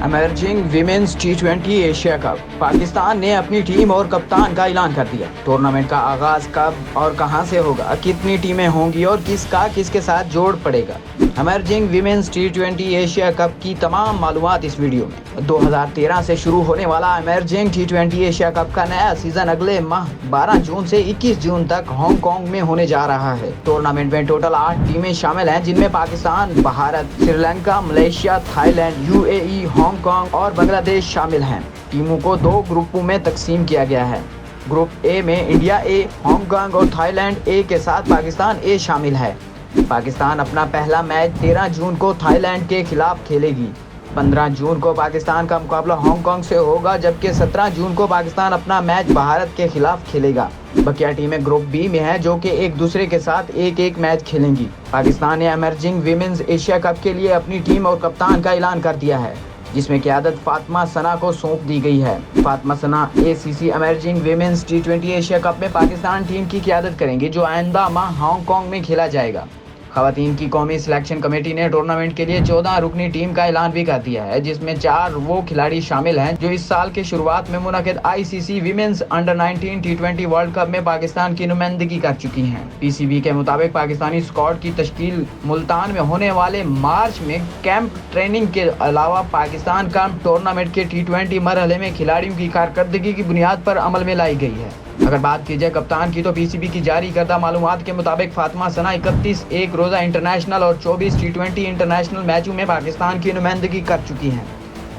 Emerging women's T20 Asia cup. Pakistan ने अपनी team और कप्तान का ऐलान कर दिया। टूर्नामेंट का आगाज कब और कहां से होगा, कितनी टीमें होंगी और किसका किसके साथ जोड़ पड़ेगा। Emerging women's T20 Asia cup की तमाम मालूमात इस वीडियो में। 2013 से शुरू होने वाला एमर्जिंग T20 एशिया कप का नया सीजन अगले माह 12 जून से 21 जून तक हांगकांग में होने जा रहा है। टूर्नामेंट में टोटल 8 टीमें शामिल हैं, जिनमें Pakistan, Bharat, Sri Lanka, Malaysia, Thailand, UAE, Hong Kong और बांग्लादेश शामिल हैं। टीमों को 2 ग्रुपों में तकसीम किया गया है। ग्रुप ए में इंडिया ए, हांगकांग और थाईलैंड ए के साथ पाकिस्तान ए शामिल है। पाकिस्तान अपना पहला मैच 13 जून को थाईलैंड के खिलाफ खेलेगी। 15 जून को पाकिस्तान का मुकाबला हांगकांग से होगा, जबकि 17 जून को पाकिस्तान अपना मैच भारत के खिलाफ खेलेगा। बकिया टीमें ग्रुप बी में हैं, जो कि एक दूसरे के साथ एक मैच खेलेंगी। पाकिस्तान ने एमर्जिंग विमेंस एशिया कप के लिए अपनी टीम और कप्तान का ऐलान कर दिया है, जिसमें क़यादत फातिमा सना को सौंप दी गई है। फातिमा सना ACC emerging women's T20 Asia cup में पाकिस्तान टीम की क़यादत करेंगी, जो आइंदा माह हांगकांग में खेला जाएगा। ख़वातीन की कौमी सिलेक्शन कमेटी ने टूर्नामेंट के लिए 14 रुकनी टीम का ऐलान भी कर दिया है, जिसमें 4 वो खिलाड़ी शामिल हैं जो इस साल के शुरुआत में मुनक़िद ICC women's under-19 T20 world cup में पाकिस्तान की नुमाइंदगी कर चुकी हैं। PCB के मुताबिक पाकिस्तानी स्क्वाड की तश्कील मुल्तान में होने वाले मार्च में कैंप ट्रेनिंग के अलावा पाकिस्तान का टूर्नामेंट के T20 मरहले में खिलाड़ियों की कारकर्दगी की बुनियाद पर अमल में लाई गई है। अगर बात की जाए कप्तान की, तो PCB की जारी करदा मालूमात के मुताबिक फातिमा सना 31 एक रोज़ा इंटरनेशनल और 24 T20 इंटरनेशनल मैचों में पाकिस्तान की नुमाइंदगी कर चुकी हैं।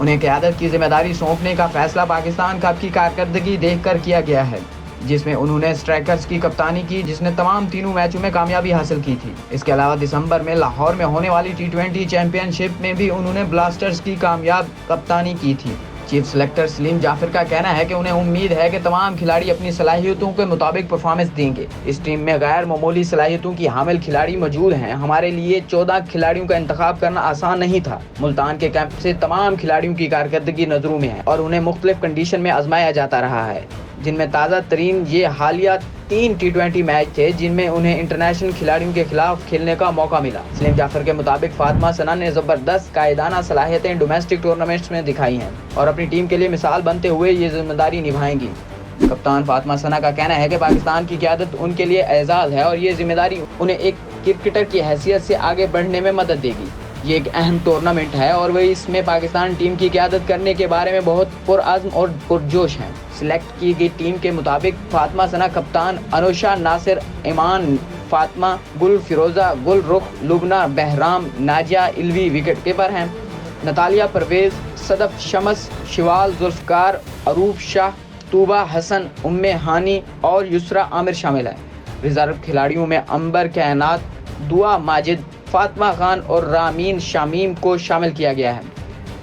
उन्हें क़यादत की जिम्मेदारी सौंपने का फैसला पाकिस्तान कप की कारकर्दगी देखकर किया गया है, जिसमें उन्होंने स्ट्राइकर्स की कप्तानी की, जिसने तमाम तीनों मैचों में कामयाबी हासिल की थी। इसके अलावा दिसंबर में लाहौर में होने वाली T20 चैंपियनशिप में भी उन्होंने ब्लास्टर्स की कामयाब कप्तानी की थी। चीफ सेलेक्टर सलीम जाफर का कहना है कि उन्हें उम्मीद है कि तमाम खिलाड़ी अपनी सलाहियतों के मुताबिक परफॉर्मेंस देंगे। इस टीम में गैर मामूली सलाहियतों की हामिल खिलाड़ी मौजूद हैं। हमारे लिए 14 खिलाड़ियों का इंतखाब करना आसान नहीं था। मुल्तान के कैंप से तमाम खिलाड़ियों की कारकर्दगी नजरों में है और उन्हें मुख्तलिफ कंडीशन में आजमाया जाता रहा है, जिनमें ताज़ा तरीन ये हालिया 3 T20 मैच थे, जिनमें उन्हें इंटरनेशनल खिलाड़ियों के खिलाफ खेलने का मौका मिला। सलीम जाफर के मुताबिक फातिमा सना ने ज़बरदस्त कायदाना सलाहियतें डोमेस्टिक टूर्नामेंट्स में दिखाई हैं और अपनी टीम के लिए मिसाल बनते हुए ये जिम्मेदारी निभाएंगी। कप्तान फातिमा सना का कहना है कि पाकिस्तान की क़यादत उनके लिए एजाज़ है और ये जिम्मेदारी उन्हें एक क्रिकेटर की हैसियत से आगे बढ़ने में मदद देगी। ये एक अहम टूर्नामेंट है और वे इसमें पाकिस्तान टीम की क़यादत करने के बारे में बहुत पुरअज़्म और पुरजोश हैं। सिलेक्ट की गई टीम के मुताबिक फातिमा सना कप्तान, अनुषा, नासिर, ईमान, फातिमा, गुल फिरोज़ा, गुल रुख, लुबना, बहराम, नाजिया इल्वी विकेट कीपर हैं। नतालिया परवेज़, सदफ शमस, शिवाल, जुल्फ़कार, अरूफ शाह, तूबा हसन, उम्मे हानी और युसरा आमिर शामिल हैं। रिजर्व खिलाड़ियों में अंबर कायनात, दुआ माजिद, फातिमा खान और रामीन शामीम को शामिल किया गया है।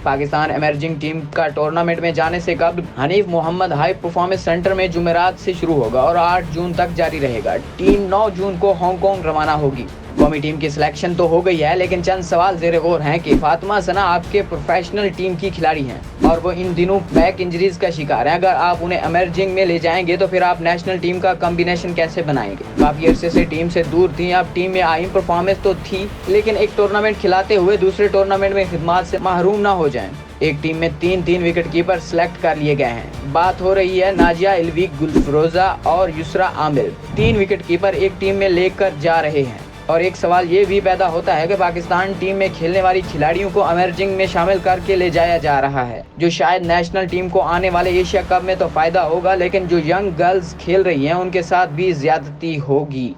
पाकिस्तान एमर्जिंग टीम का टूर्नामेंट में जाने से कबल Hanif Mohammad high performance centre में जुमेरात से शुरू होगा और 8 जून तक जारी रहेगा। टीम 9 जून को हांगकांग रवाना होगी। कौमी टीम की सिलेक्शन तो हो गई है, लेकिन चंद सवाल ज़ेर गौर हैं कि फातिमा सना आपके प्रोफेशनल टीम की खिलाड़ी हैं और वो इन दिनों बैक इंजरीज का शिकार हैं। अगर आप उन्हें एमर्जिंग में ले जाएंगे तो फिर आप नेशनल टीम का कॉम्बिनेशन कैसे बनाएंगे? काफ़ी अरसे से टीम से दूर थी, अब टीम में आई परफॉर्मेंस तो थी, लेकिन एक टूर्नामेंट खिलाते हुए दूसरे टूर्नामेंट में खिदमत से महरूम ना हो जाएं। एक टीम में 3 विकेट कीपर सिलेक्ट कर लिए गए हैं। बात हो रही है नाजिया इल्वी, गुलफरोजा और युसरा आमिर। 3 विकेट कीपर एक टीम में लेकर जा रहे हैं और एक सवाल ये भी पैदा होता है कि पाकिस्तान टीम में खेलने वाली खिलाड़ियों को एमर्जिंग में शामिल करके ले जाया जा रहा है, जो शायद नेशनल टीम को आने वाले एशिया कप में तो फ़ायदा होगा, लेकिन जो यंग गर्ल्स खेल रही हैं उनके साथ भी ज़्यादती होगी।